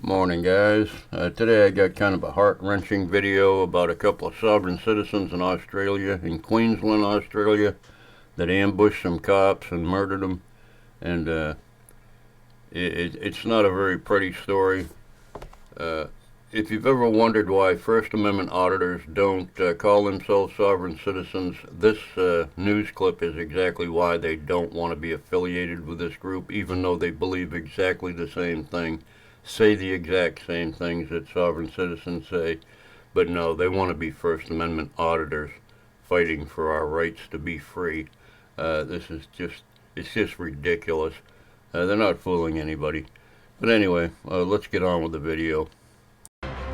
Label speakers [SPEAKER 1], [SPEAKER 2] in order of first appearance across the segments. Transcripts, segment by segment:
[SPEAKER 1] Morning, guys. Today I got kind of a heart-wrenching video about a couple of sovereign citizens in Australia, in Queensland, Australia, that ambushed some cops and murdered them. And it's not a very pretty story. If you've ever wondered why First Amendment auditors don't call themselves sovereign citizens, this news clip is exactly why they don't want to be affiliated with this group, even though they believe exactly the same thing, say the exact same things that sovereign citizens say. But no, they want to be First Amendment auditors fighting for our rights to be free. It's just ridiculous. They're not fooling anybody. But anyway, let's get on with the video.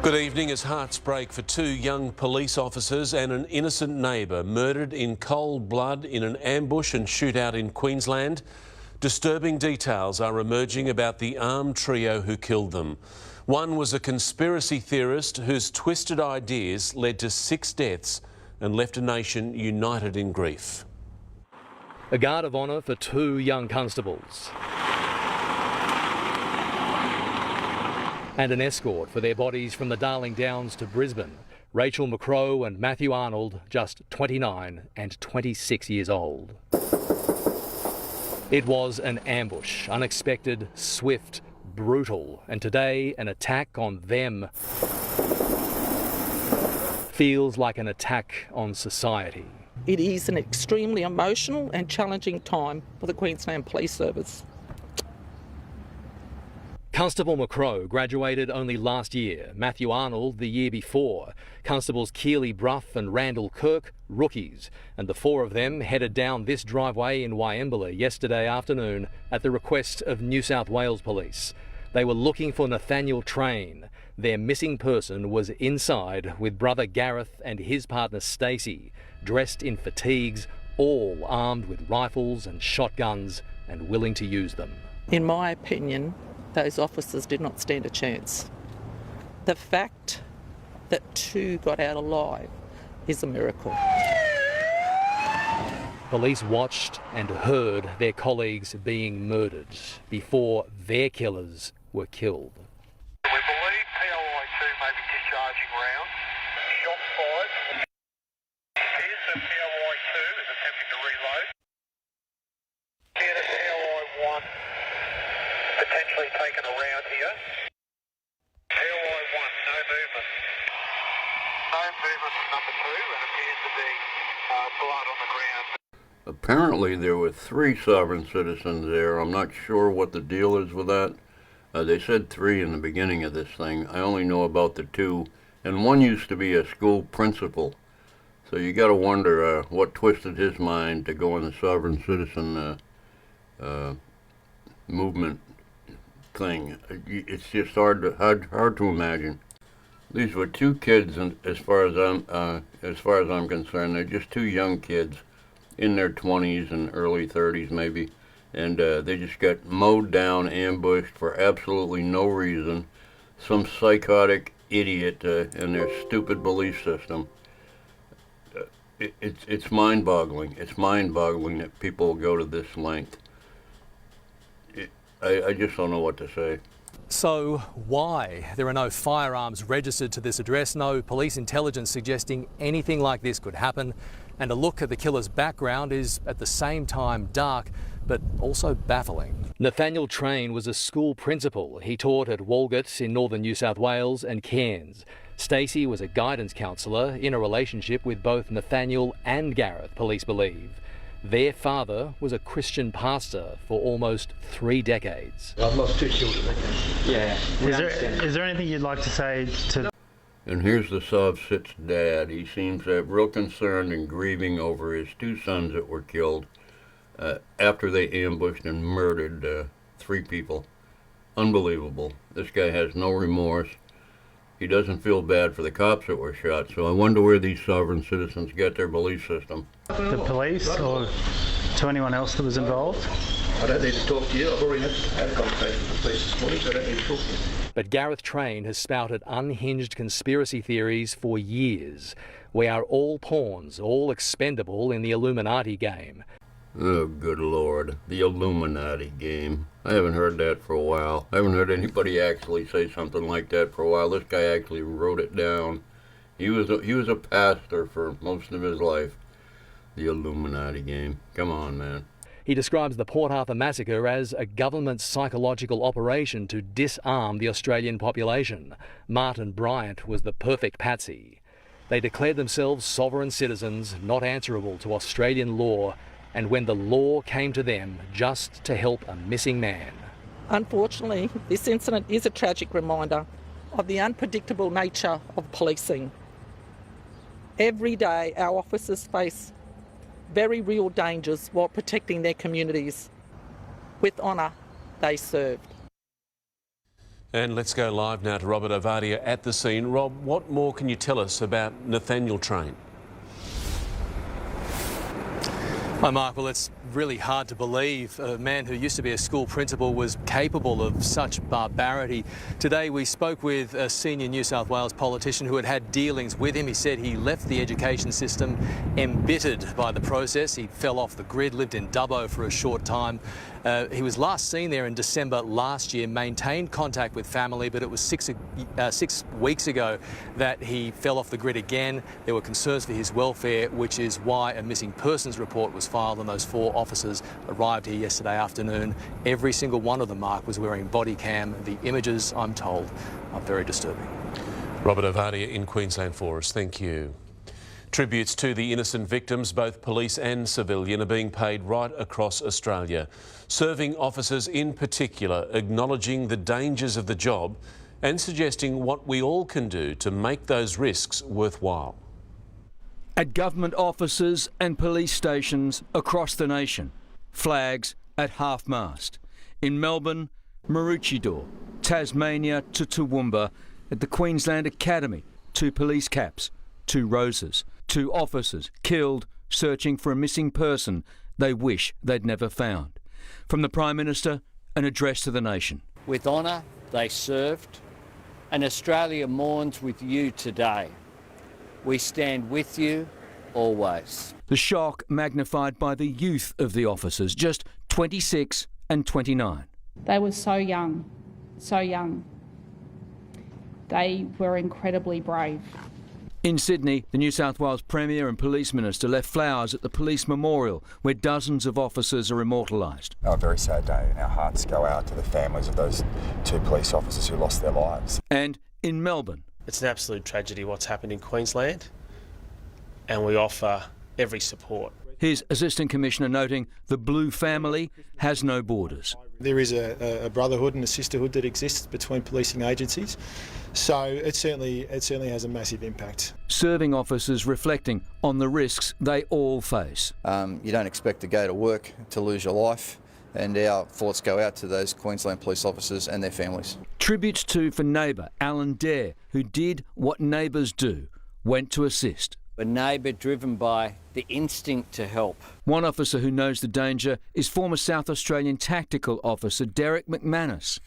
[SPEAKER 2] Good evening. As hearts break for two young police officers and an innocent neighbour murdered in cold blood in an ambush and shootout in Queensland, disturbing details are emerging about the armed trio who killed them. One was a conspiracy theorist whose twisted ideas led to 6 deaths and left a nation united in grief.
[SPEAKER 3] A guard of honour for 2 young constables and an escort for their bodies from the Darling Downs to Brisbane. Rachel McCrow and Matthew Arnold, just 29 and 26 years old. It was an ambush, unexpected, swift, brutal, and today an attack on them feels like an attack on society.
[SPEAKER 4] It is an extremely emotional and challenging time for the Queensland Police Service.
[SPEAKER 3] Constable McCrow graduated only last year, Matthew Arnold the year before. Constables Keely Brough and Randall Kirk, rookies, and the 4 of them headed down this driveway in Wyembla yesterday afternoon at the request of New South Wales Police. They were looking for Nathaniel Train. Their missing person was inside with brother Gareth and his partner Stacey, dressed in fatigues, all armed with rifles and shotguns and willing to use them.
[SPEAKER 4] In my opinion, those officers did not stand a chance. The fact that 2 got out alive is a miracle.
[SPEAKER 3] Police watched and heard their colleagues being murdered before their killers were killed.
[SPEAKER 5] We believe PLI-2 may be discharging rounds. Shots fired. Here's the PLI-2 is attempting to reload. Here the PLI-1 potentially taken a round here. PLI-1, no movement. No movement from number 2 and appears to be blood on the ground.
[SPEAKER 1] Apparently there were 3 sovereign citizens there. I'm not sure what the deal is with that. They said 3 in the beginning of this thing. I only know about the 2, and one used to be a school principal. So you got to wonder what twisted his mind to go in the sovereign citizen movement thing. It's just hard to imagine. These were 2 kids, and as far as I'm concerned, they're just 2 young kids in their 20s and early 30s maybe, and they just got mowed down, ambushed for absolutely no reason. Some psychotic idiot in their stupid belief system. It's mind-boggling. It's mind-boggling that people go to this length. I just don't know what to say.
[SPEAKER 3] So why? There are no firearms registered to this address, no police intelligence suggesting anything like this could happen, and a look at the killer's background is at the same time dark but also baffling. Nathaniel Train was a school principal. He taught at Walgett in northern New South Wales and Cairns. Stacey was a guidance counsellor in a relationship with both Nathaniel and Gareth, police believe. Their father was a Christian pastor for almost 3 decades.
[SPEAKER 6] I've lost 2 children.
[SPEAKER 7] Yeah.
[SPEAKER 6] Is there anything you'd like to say to...
[SPEAKER 1] And here's the Sov-Sit's dad. He seems real concerned and grieving over his 2 sons that were killed after they ambushed and murdered 3 people. Unbelievable. This guy has no remorse. He doesn't feel bad for the cops that were shot, so I wonder where these sovereign citizens get their belief system.
[SPEAKER 6] The police or to anyone else that was involved?
[SPEAKER 7] I don't need to talk to you. I've already had a conversation with the police this morning, so I don't need to talk to you.
[SPEAKER 3] But Gareth Train has spouted unhinged conspiracy theories for years. We are all pawns, all expendable in the Illuminati game.
[SPEAKER 1] Oh, good Lord. The Illuminati game. I haven't heard that for a while. I haven't heard anybody actually say something like that for a while. This guy actually wrote it down. He was a pastor for most of his life. The Illuminati game. Come on, man.
[SPEAKER 3] He describes the Port Arthur massacre as a government psychological operation to disarm the Australian population. Martin Bryant was the perfect patsy. They declared themselves sovereign citizens, not answerable to Australian law, and when the law came to them, just to help a missing man.
[SPEAKER 4] Unfortunately, this incident is a tragic reminder of the unpredictable nature of policing. Every day, our officers face very real dangers while protecting their communities. With honour, they served.
[SPEAKER 2] And let's go live now to Robert Ovadia at the scene. Rob, what more can you tell us about Nathaniel Train?
[SPEAKER 3] Hi Mark, well it's really hard to believe a man who used to be a school principal was capable of such barbarity. Today we spoke with a senior New South Wales politician who had had dealings with him. He said he left the education system embittered by the process. He fell off the grid, lived in Dubbo for a short time. He was last seen there in December last year, maintained contact with family, but it was 6 weeks ago that he fell off the grid again. There were concerns for his welfare, which is why a missing persons report was filed, and those 4 officers arrived here yesterday afternoon. Every single one of them, Mark, was wearing body cam. The images, I'm told, are very disturbing.
[SPEAKER 2] Robert Ovadia in Queensland for us. Thank you. Tributes to the innocent victims, both police and civilian, are being paid right across Australia. Serving officers in particular acknowledging the dangers of the job and suggesting what we all can do to make those risks worthwhile.
[SPEAKER 8] At government offices and police stations across the nation, flags at half-mast. In Melbourne, Maroochydore, Tasmania to Toowoomba, at the Queensland Academy, 2 police caps, 2 roses, 2 officers killed searching for a missing person they wish they'd never found. From the Prime Minister, an address to the nation.
[SPEAKER 9] With honour, they served, and Australia mourns with you today. We stand with you always.
[SPEAKER 8] The shock magnified by the youth of the officers, just 26 and 29.
[SPEAKER 10] They were so young, so young. They were incredibly brave.
[SPEAKER 8] In Sydney, the New South Wales Premier and Police Minister left flowers at the Police Memorial, where dozens of officers are immortalised.
[SPEAKER 11] A very sad day, and our hearts go out to the families of those 2 police officers who lost their lives.
[SPEAKER 8] And in Melbourne.
[SPEAKER 12] It's an absolute tragedy what's happened in Queensland, and we offer every support.
[SPEAKER 8] His Assistant Commissioner noting the Blue family has no borders.
[SPEAKER 13] There is a brotherhood and a sisterhood that exists between policing agencies, so it certainly has a massive impact.
[SPEAKER 8] Serving officers reflecting on the risks they all face.
[SPEAKER 14] You don't expect to go to work to lose your life, and our thoughts go out to those Queensland police officers and their families.
[SPEAKER 8] Tributes to for neighbour Alan Dare, who did what neighbours do, went to assist.
[SPEAKER 9] A neighbour driven by the instinct to help.
[SPEAKER 8] One officer who knows the danger is former South Australian Tactical Officer Derek McManus.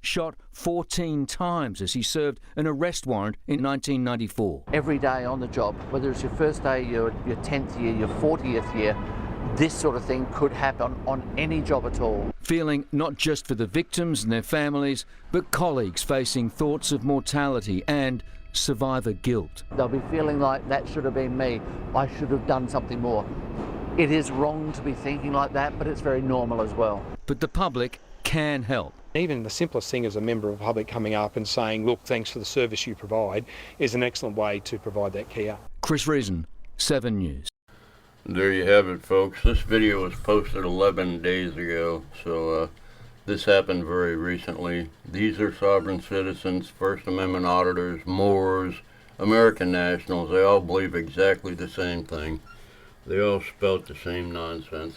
[SPEAKER 8] Shot 14 times as he served an arrest warrant in 1994.
[SPEAKER 15] Every day on the job, whether it's your first day, your 10th year, your 40th year, this sort of thing could happen on any job at all.
[SPEAKER 8] Feeling not just for the victims and their families, but colleagues facing thoughts of mortality and survivor guilt.
[SPEAKER 15] They'll be feeling like that should have been me. I should have done something more. It is wrong to be thinking like that, but it's very normal as well.
[SPEAKER 8] But the public can help.
[SPEAKER 16] Even the simplest thing as a member of the public coming up and saying, look, thanks for the service you provide, is an excellent way to provide that care.
[SPEAKER 8] Chris Reason, 7 News.
[SPEAKER 1] There you have it, folks. This video was posted 11 days ago, so this happened very recently. These are sovereign citizens, First Amendment auditors, Moors, American nationals. They all believe exactly the same thing. They all spout the same nonsense.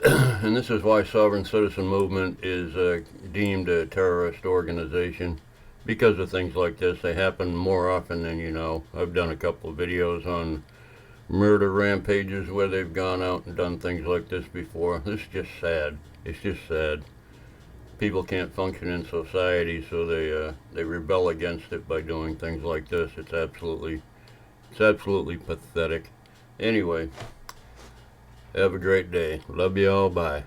[SPEAKER 1] And this is why Sovereign Citizen Movement is deemed a terrorist organization. Because of things like this. They happen more often than you know. I've done a couple of videos on murder rampages where they've gone out and done things like this before. This is just sad. It's just sad. People can't function in society, so they rebel against it by doing things like this. It's absolutely It's absolutely pathetic. Anyway, have a great day. Love you all. Bye.